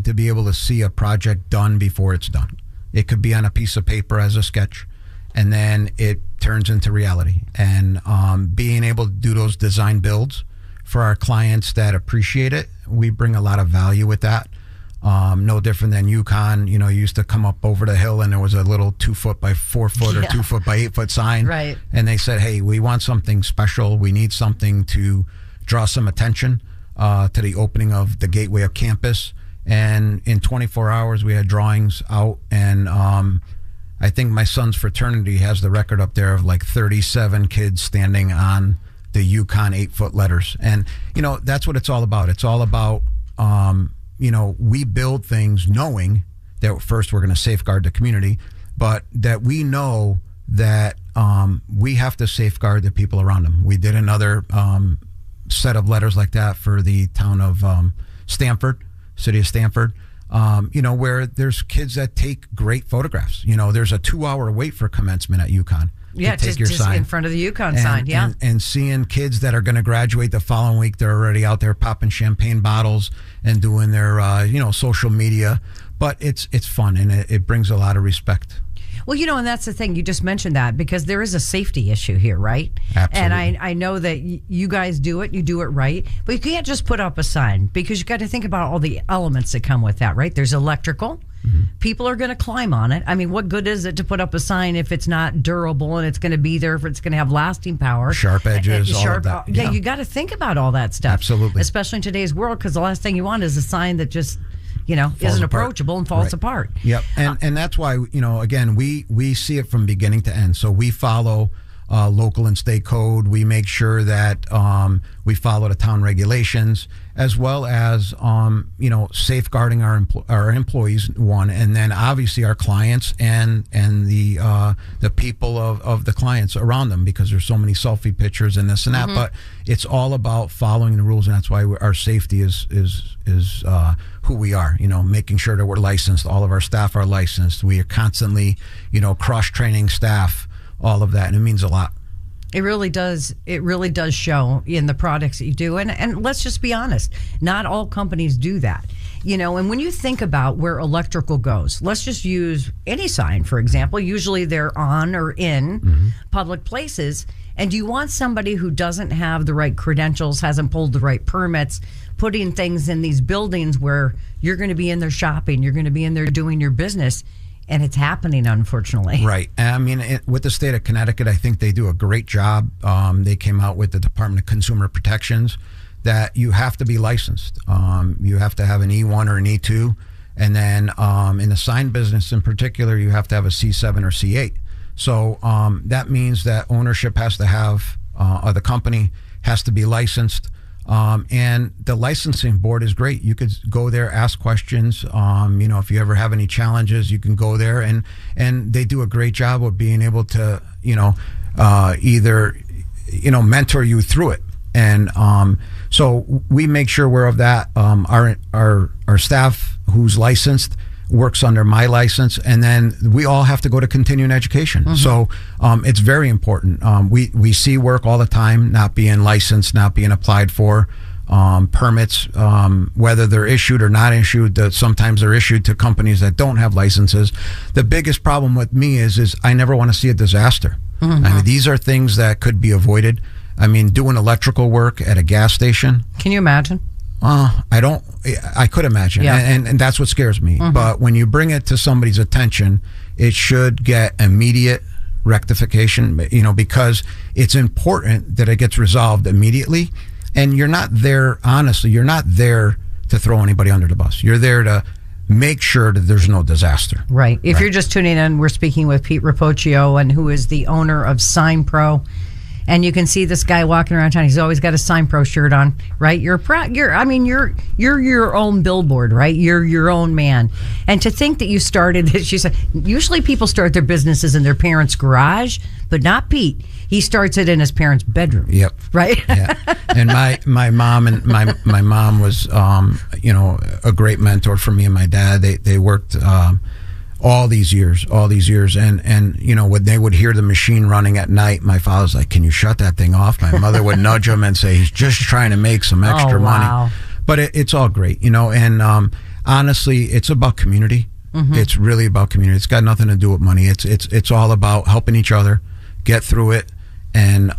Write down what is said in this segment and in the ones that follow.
to be able to see a project done before it's done. It could be on a piece of paper as a sketch, and then it turns into reality. And being able to do those design builds for our clients that appreciate it, we bring a lot of value with that. No different than UConn. You used to come up over the hill and there was a little 2 foot by 4 foot or 2 foot by 8 foot sign. Right. And they said, hey, we want something special. We need something to draw some attention to the opening of the gateway of campus. And in 24 hours, we had drawings out. And I think my son's fraternity has the record up there of like 37 kids standing on the UConn 8 foot letters. And, that's what it's all about. It's all about, we build things knowing that first we're going to safeguard the community, but that we know that we have to safeguard the people around them. We did another set of letters like that for the town of Stamford, city of Stamford, where there's kids that take great photographs. There's a 2-hour wait for commencement at UConn. Yeah, just in front of the UConn sign, yeah. And seeing kids that are going to graduate the following week, they're already out there popping champagne bottles and doing their, social media. But it's fun, and it brings a lot of respect. Well, and that's the thing. You just mentioned that because there is a safety issue here, right? Absolutely. And I know that you guys do it. You do it right. But you can't just put up a sign because you got to think about all the elements that come with that, right? There's electrical. Mm-hmm. People are going to climb on it. I mean, what good is it to put up a sign if it's not durable and it's going to be there, if it's going to have lasting power? Sharp edges, all of that. Yeah, you got to think about all that stuff. Absolutely. Especially in today's world, because the last thing you want is a sign that just... isn't approachable and falls apart. Yep. And that's why, again, we see it from beginning to end. So we follow local and state code. We make sure that we follow the town regulations, as well as, safeguarding our employees, one, and then obviously our clients and the people of the clients around them, because there's so many selfie pictures and this and that. Mm-hmm. But it's all about following the rules, and that's why our safety is who we are. Making sure that we're licensed. All of our staff are licensed. We are constantly, cross-training staff. All of that, and it means a lot. It really does. It really does show in the products that you do. And let's just be honest, not all companies do that. And when you think about where electrical goes, let's just use any sign, for example. Usually they're on or in public places. And do you want somebody who doesn't have the right credentials, hasn't pulled the right permits, putting things in these buildings where you're going to be in there shopping, you're going to be in there doing your business? And it's happening, unfortunately. Right. I mean, with the state of Connecticut, I think they do a great job. They came out with the Department of Consumer Protections that you have to be licensed. You have to have an E1 or an E2. And then in the sign business in particular, you have to have a C7 or C8. So that means that ownership has to have, or the company has to be licensed. And the licensing board is great. You could go there, ask questions. If you ever have any challenges, you can go there, and they do a great job of being able to, either, mentor you through it. And so we make sure we're of that. Our staff who's licensed works under my license, and then we all have to go to continuing education. Mm-hmm. So it's very important. We see work all the time not being licensed, not being applied for. Permits, whether they're issued or not issued, sometimes they're issued to companies that don't have licenses. The biggest problem with me is I never want to see a disaster. Mm-hmm. I mean, these are things that could be avoided. I mean, doing electrical work at a gas station. Can you imagine? I could imagine. Yeah. And that's what scares me. Mm-hmm. But when you bring it to somebody's attention, it should get immediate rectification, because it's important that it gets resolved immediately. And you're not there, honestly, you're not there to throw anybody under the bus. You're there to make sure that there's no disaster. Right. If you're just tuning in, we're speaking with Pete Rapocchio, and who is the owner of Sign Pro. And you can see this guy walking around town. He's always got a Sign Pro shirt on, right? You're your own billboard, right? You're your own man. And to think that you started this, she said, usually people start their businesses in their parents' garage, but not Pete. He starts it in his parents' bedroom. Yep. Right? Yeah. And my mom and my mom was, a great mentor for me and my dad. They worked all these years, and when they would hear the machine running at night, my father's like, "Can you shut that thing off?" My mother would nudge him and say, "He's just trying to make some extra money." But it's all great, and honestly, it's about community. It's really about community. It's got nothing to do with money. It's all about helping each other get through it, and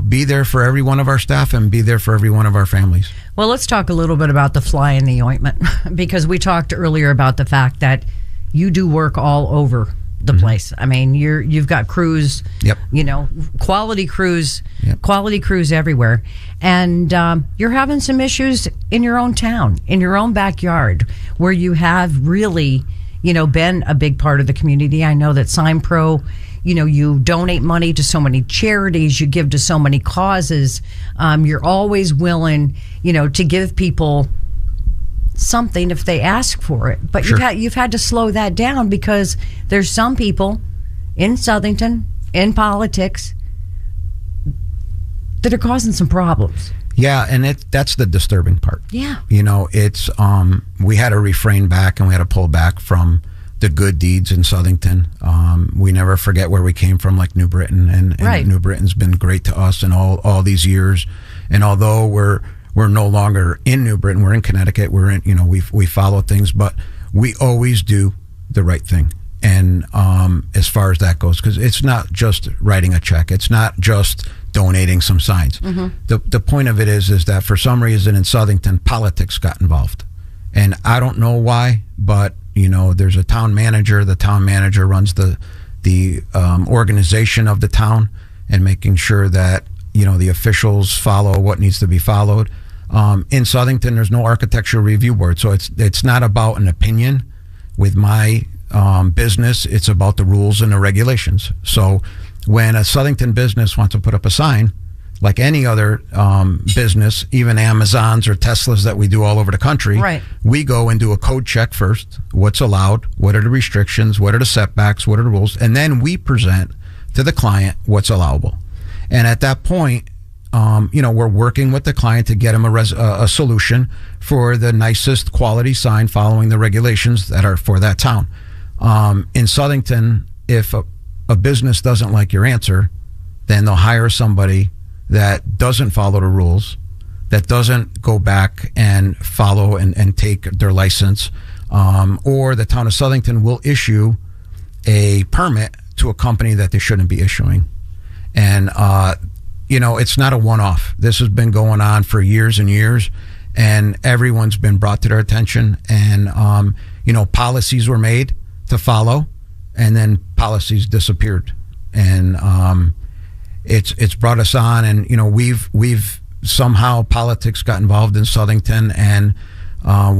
be there for every one of our staff and be there for every one of our families. Well, let's talk a little bit about the fly in the ointment, because we talked earlier about the fact that you do work all over the place. I mean, you've got crews, Yep. quality crews, Yep. quality crews everywhere. And you're having some issues in your own town, in your own backyard, where you have really, been a big part of the community. I know that SignPro, you donate money to so many charities, you give to so many causes. You're always willing, to give people something if they ask for it. But Sure. you've had to slow that down, because there's some people in Southington, in politics, that are causing some problems. Yeah, and that's the disturbing part. Yeah. It's we had to refrain back and we had to pull back from the good deeds in Southington. We never forget where we came from, like New Britain, and Right. New Britain's been great to us in all these years. And although we're no longer in New Britain, we're in Connecticut. We're in, we follow things, but we always do the right thing. And as far as that goes, because it's not just writing a check, it's not just donating some signs. The point of it is that for some reason in Southington, politics got involved, and I don't know why, but there's a town manager. The town manager runs the organization of the town, and making sure that the officials follow what needs to be followed. In Southington, there's no architectural review board, so it's not about an opinion with my business. It's about the rules and the regulations. So when a Southington business wants to put up a sign, like any other business, even Amazons or Teslas that we do all over the country, Right. we go and do a code check first. What's allowed? What are the restrictions? What are the setbacks? What are the rules? And then we present to the client what's allowable. And at that point, we're working with the client to get them a solution for the nicest quality sign following the regulations that are for that town. In Southington, if a business doesn't like your answer, then they'll hire somebody that doesn't follow the rules, that doesn't go back and follow and take their license, or the town of Southington will issue a permit to a company that they shouldn't be issuing. And it's not a one-off. This has been going on for years and years, and everyone's been brought to their attention. And policies were made to follow, and then policies disappeared. And it's brought us on, and we've somehow politics got involved in Southington, and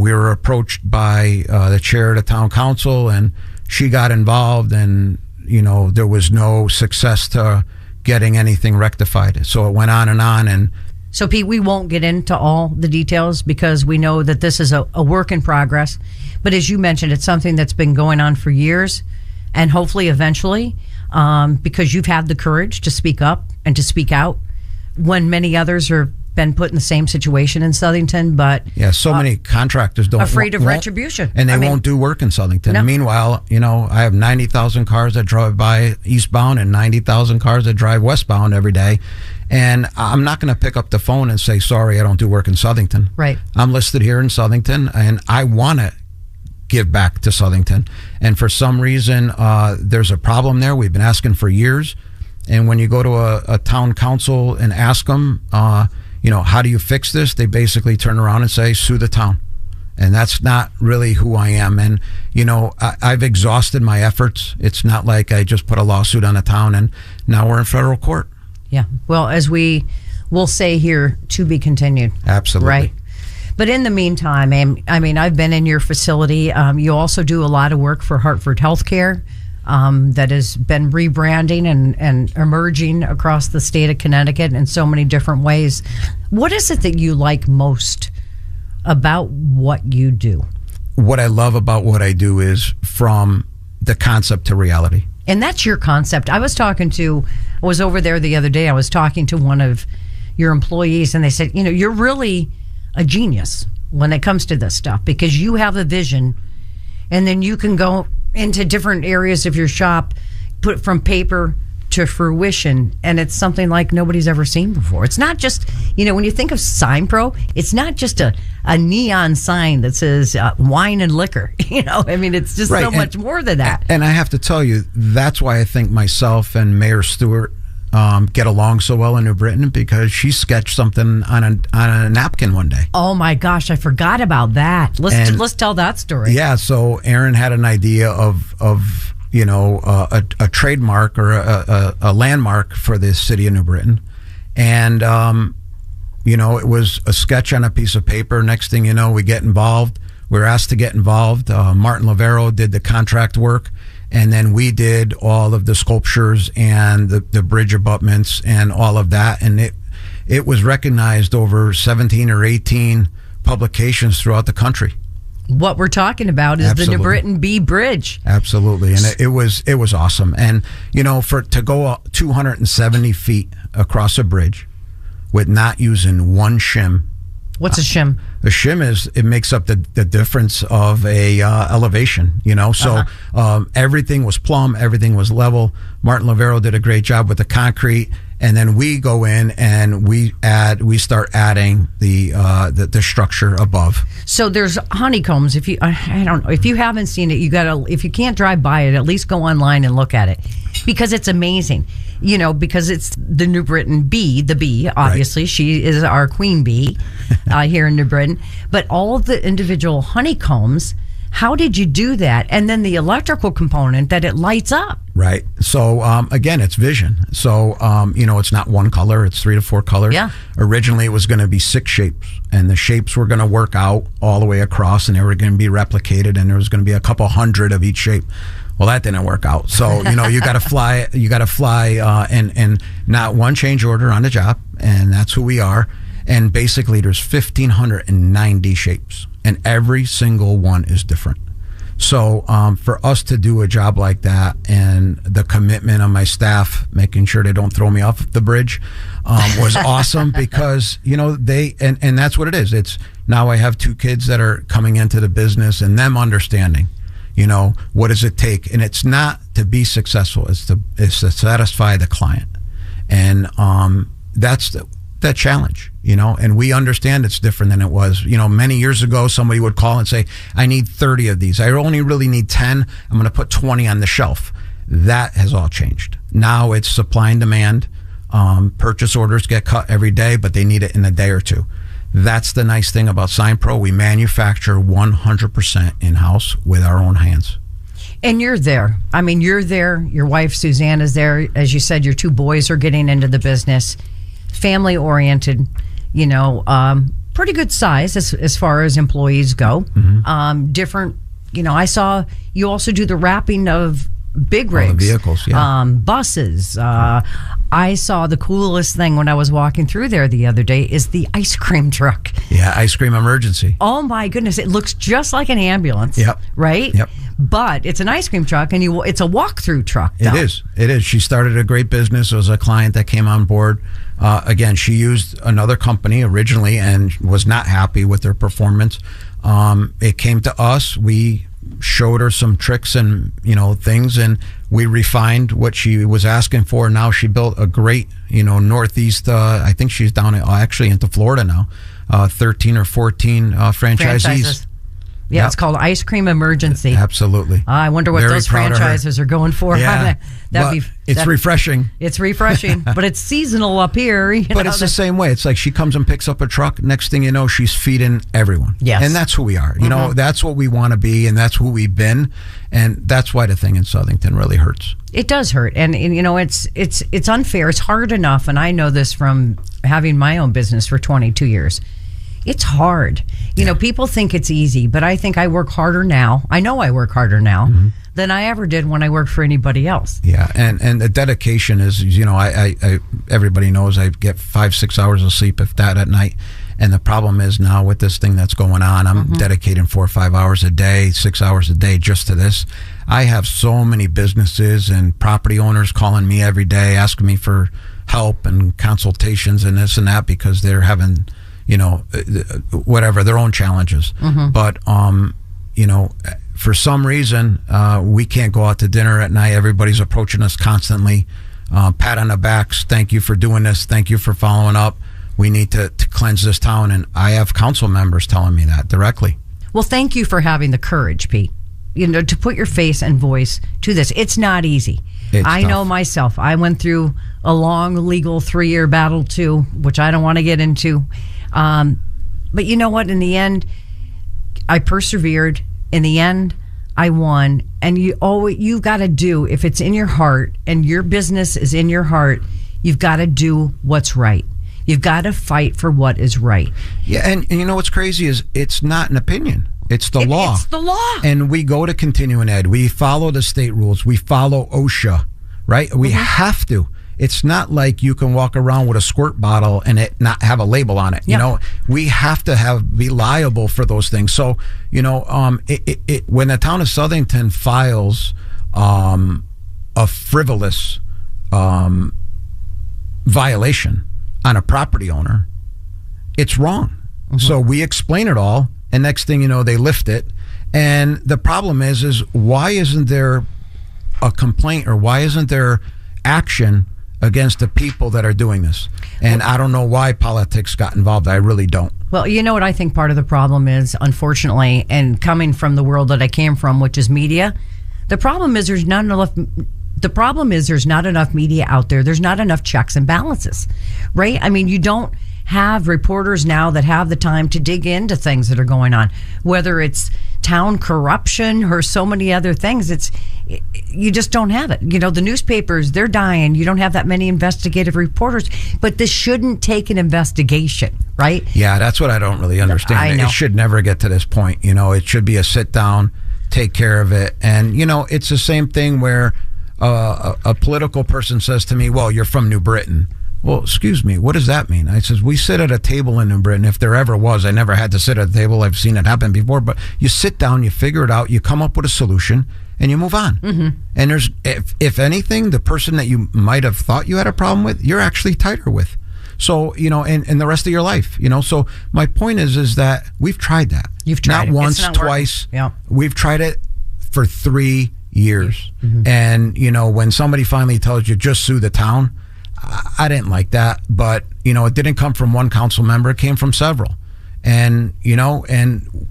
we were approached by the chair of the town council, and she got involved, and there was no success to getting anything rectified. So it went on. And So, Pete, we won't get into all the details, because we know that this is a work in progress. But as you mentioned, it's something that's been going on for years, and hopefully eventually, because you've had the courage to speak up and to speak out when many others have been put in the same situation in Southington. But yeah, so many contractors afraid of won't- retribution. and they won't do work in Southington. No. Meanwhile, I have 90,000 cars that drive by eastbound and 90,000 cars that drive westbound every day. And I'm not going to pick up the phone and say, sorry, I don't do work in Southington. Right. I'm listed here in Southington, and I want to give back to Southington. And for some reason, there's a problem there. We've been asking for years. And when you go to a town council and ask them, how do you fix this? They basically turn around and say, sue the town. And that's not really who I am. And, I've exhausted my efforts. It's not like I just put a lawsuit on the town and now we're in federal court. Yeah. Well, as we will say here, to be continued. Absolutely. Right. But in the meantime, I've been in your facility. You also do a lot of work for Hartford Healthcare. That has been rebranding and emerging across the state of Connecticut in so many different ways. What is it that you like most about what you do? What I love about what I do is from the concept to reality. And that's your concept. I was over there the other day. I was talking to one of your employees, and they said, you're really a genius when it comes to this stuff, because you have a vision, and then you can go into different areas of your shop, put it from paper to fruition, and it's something like nobody's ever seen before. It's not just, when you think of SignPro, it's not just a a neon sign that says wine and liquor. I mean, it's just so much more than that. And I have to tell you, that's why I think myself and Mayor Stewart get along so well in New Britain, because she sketched something on a napkin one day. Oh my gosh, I forgot about that. Let's tell that story. Yeah, so Aaron had an idea of a trademark or a landmark for the city of New Britain, and it was a sketch on a piece of paper. Next thing you know, we get involved. We were asked to get involved. Martin Lavero did the contract work. And then we did all of the sculptures and the bridge abutments and all of that. And it was recognized over 17 or 18 publications throughout the country. What we're talking about is the New Britain B Bridge. Absolutely. And it was awesome. And, to go 270 feet across a bridge with not using one shim. What's a shim? A shim it makes up the difference of a elevation, So everything was plumb, everything was level. Martin Lavero did a great job with the concrete, and then we go in and we start adding the structure above. So there's honeycombs. If you haven't seen it, if you can't drive by it, at least go online and look at it, because it's amazing. Because it's the New Britain bee, the bee, obviously. Right. She is our queen bee here in New Britain. But all of the individual honeycombs, how did you do that? And then the electrical component that it lights up. Right. So, again, it's vision. So, it's not one color. It's 3 to 4 colors. Yeah. Originally, it was going to be 6 shapes. And the shapes were going to work out all the way across, and they were going to be replicated, and there was going to be a couple hundred of each shape. Well, that didn't work out. So, you got to fly. You got to fly, and not one change order on the job, and that's who we are. And basically, there's 1,590 shapes, and every single one is different. So, for us to do a job like that, and the commitment of my staff, making sure they don't throw me off the bridge, was awesome, because they and that's what it is. It's now I have 2 kids that are coming into the business, and them understanding. What does it take? And it's not to be successful. It's to satisfy the client. And that's the challenge, and we understand it's different than it was. Many years ago, somebody would call and say, I need 30 of these. I only really need 10. I'm going to put 20 on the shelf. That has all changed. Now it's supply and demand. Purchase orders get cut every day, but they need it in a day or two. That's the nice thing about SignPro. We manufacture 100% in-house with our own hands. And you're there. I mean, you're there. Your wife, Suzanne, is there. As you said, your 2 boys are getting into the business. Family-oriented, pretty good size as far as employees go. Mm-hmm. Different, I saw you also do the wrapping of big rigs. All the vehicles, yeah. Buses. I saw the coolest thing when I was walking through there the other day is the ice cream truck. Yeah, ice cream emergency. Oh my goodness, it looks just like an ambulance. Yep. Right? Yep. But it's an ice cream truck, and it's a walk-through truck. It is. She started a great business. It was a client that came on board. Again, she used another company originally and was not happy with their performance. It came to us. We showed her some tricks and things, and we refined what she was asking for. Now she built a great Northeast. I think she's down actually into Florida now. 13 or 14 franchisees. Yeah, it's called Ice Cream Emergency. Absolutely. I wonder what those franchises are going for. Yeah. It's refreshing. It's refreshing, but it's seasonal up here. But it's the same way. It's like she comes and picks up a truck. Next thing you know, she's feeding everyone. Yes. And that's who we are. That's what we want to be, and that's who we've been. And that's why the thing in Southington really hurts. It does hurt. And it's unfair. It's hard enough, and I know this from having my own business for 22 years. It's hard. People think it's easy, but I think I work harder now. I know I work harder now than I ever did when I worked for anybody else. Yeah, and the dedication is, I everybody knows I get 5-6 hours of sleep, if that, at night. And the problem is now with this thing that's going on, I'm dedicating 4 or 5 hours a day, 6 hours a day just to this. I have so many businesses and property owners calling me every day, asking me for help and consultations and this and that, because they're having whatever, their own challenges. But, for some reason, we can't go out to dinner at night. Everybody's approaching us constantly. Pat on the backs. Thank you for doing this. Thank you for following up. we need to cleanse this town. And I have council members telling me that directly. Well, thank you for having the courage, Pete, to put your face and voice to this. It's not easy. I know myself. I went through a long legal 3-year battle too, which I don't want to get into. But you know what? In the end, I persevered. In the end, I won. And you've got to do, if it's in your heart and your business is in your heart, you've got to do what's right. You've got to fight for what is right. Yeah, and you know what's crazy is it's not an opinion. It's the law. It's the law. And we go to continuing ed. We follow the state rules. We follow OSHA, right? We have to. It's not like you can walk around with a squirt bottle and it not have a label on it. You know, we have to be liable for those things. So, you know, when the town of Southington files a frivolous violation on a property owner, it's wrong. So we explain it all, and next thing you know, they lift it. And the problem is why isn't there a complaint, or why isn't there action against the people that are doing this? And I don't know why politics got involved. I really don't. Well, you know what I think part of the problem is, unfortunately, and coming from the world that I came from, which is media, the problem is there's not enough. The problem is there's not enough media out there. There's not enough checks and balances, right? I mean, you don't have reporters now that have the time to dig into things that are going on, whether it's town corruption or so many other things. You just don't have it. You know, the newspapers, they're dying. You don't have that many investigative reporters, but this shouldn't take an investigation, right? Yeah, that's what I don't really understand. I know. It should never get to this point. You know, it should be a sit down, take care of it. And, you know, it's the same thing where a political person says to me, well, you're from New Britain. Well, excuse me, what does that mean? I says, we sit at a table in New Britain. If there ever was, I never had to sit at a table. I've seen it happen before. But you sit down, you figure it out, you come up with a solution, and you move on. And there's, if anything, the person that you might have thought you had a problem with, you're actually tighter with. So, you know, in the rest of your life, you know. So my point is that we've tried that. You've tried not once, twice. Yeah. We've tried it for 3 years. And, you know, when somebody finally tells you just sue the town, I didn't like that. But, you know, it didn't come from one council member. It came from several. And, you know, and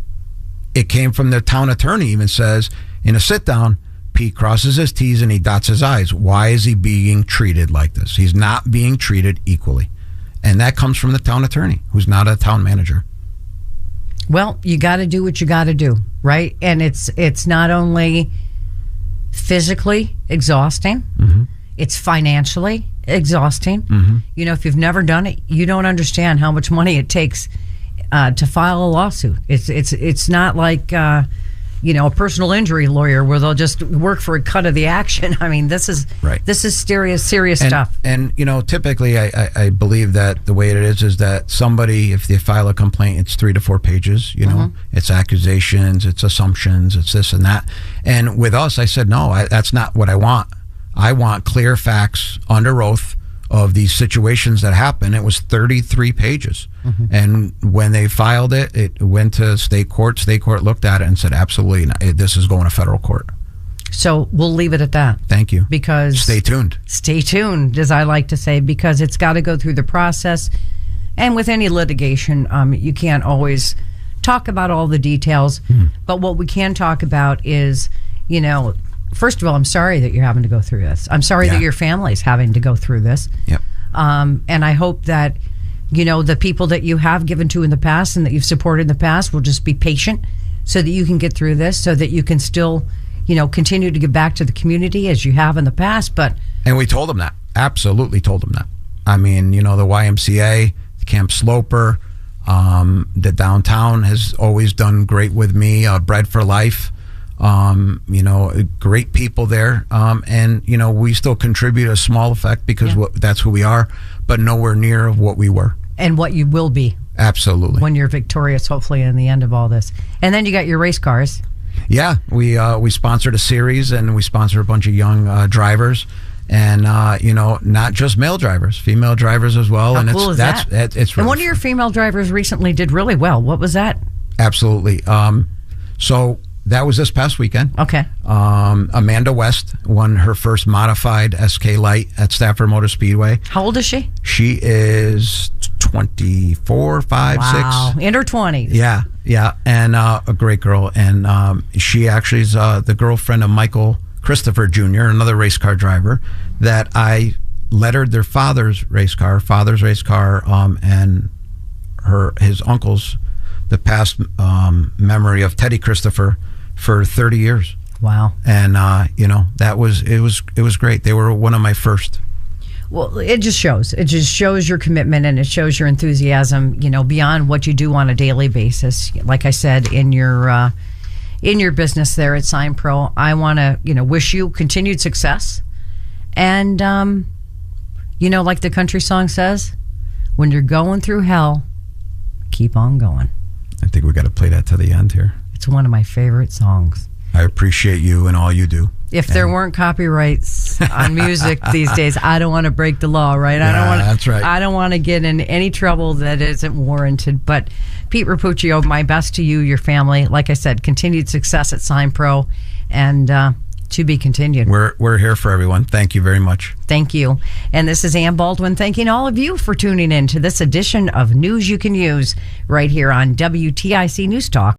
it came from the town attorney even says in a sit down, Pete crosses his T's and he dots his I's. Why is he being treated like this? He's not being treated equally. And that comes from the town attorney, who's not a town manager. Well, you got to do what you got to do, right? And it's not only physically exhausting, it's financially exhausting. You know, if you've never done it, you don't understand how much money it takes to file a lawsuit. It's not like you know, a personal injury lawyer where they'll just work for a cut of the action. I mean, this is serious stuff. And you know, typically, I believe that the way it is that somebody, if they file a complaint, it's 3 to 4 pages. You know, it's accusations, it's assumptions, it's this and that. And with us, I said, no, that's not what I want. I want clear facts under oath of these situations that happen. It was 33 pages. And when they filed it, it went to state court. State court looked at it and said, absolutely not. This is going to federal court. So we'll leave it at that. Thank you. Because stay tuned. Stay tuned, as I like to say, because it's got to go through the process. And with any litigation, you can't always talk about all the details. But what we can talk about is, you know, first of all, I'm sorry that you're having to go through this. I'm sorry that your family's having to go through this. Yep. And I hope that, you know, the people that you have given to in the past and that you've supported in the past will just be patient so that you can get through this, so that you can still, you know, continue to give back to the community as you have in the past. And we told them that. Absolutely told them that. I mean, you know, the YMCA, Camp Sloper, the downtown has always done great with me. Bread for Life. You know, great people there. And, you know, we still contribute a small effect because that's who we are, but nowhere near of what we were. And what you will be. Absolutely. When you're victorious, hopefully, in the end of all this. And then you got your race cars. Yeah, we sponsored a series, and we sponsored a bunch of young drivers. And, you know, not just male drivers, female drivers as well. How cool is that? It's really and one of your female drivers recently did really well. What was that? Absolutely. So that was this past weekend. Okay. Amanda West won her first modified SK Light at Stafford Motor Speedway. How old is she? She is 24, 5, Wow. 6. In her 20s. Yeah. And a great girl. And she actually is the girlfriend of Michael Christopher Jr., another race car driver, that I lettered their father's race car, and his uncle's, the past memory of Teddy Christopher for 30 years. Wow. And it was great. They were one of my first. Well, it just shows your commitment, and it shows your enthusiasm, beyond what you do on a daily basis. Like I said, in your business there at Sign Pro, I want to wish you continued success. And like the country song says, when you're going through hell, keep on going. I think we got to play that to the end here. It's one of my favorite songs. I appreciate you and all you do. If there weren't copyrights on music these days, I don't want to break the law, right? That's right. I don't want to get in any trouble that isn't warranted. But Pete Rapuccio, my best to you, your family. Like I said, continued success at Sign Pro, and to be continued. We're here for everyone. Thank you very much. Thank you. And this is Ann Baldwin thanking all of you for tuning in to this edition of News You Can Use right here on WTIC News Talk.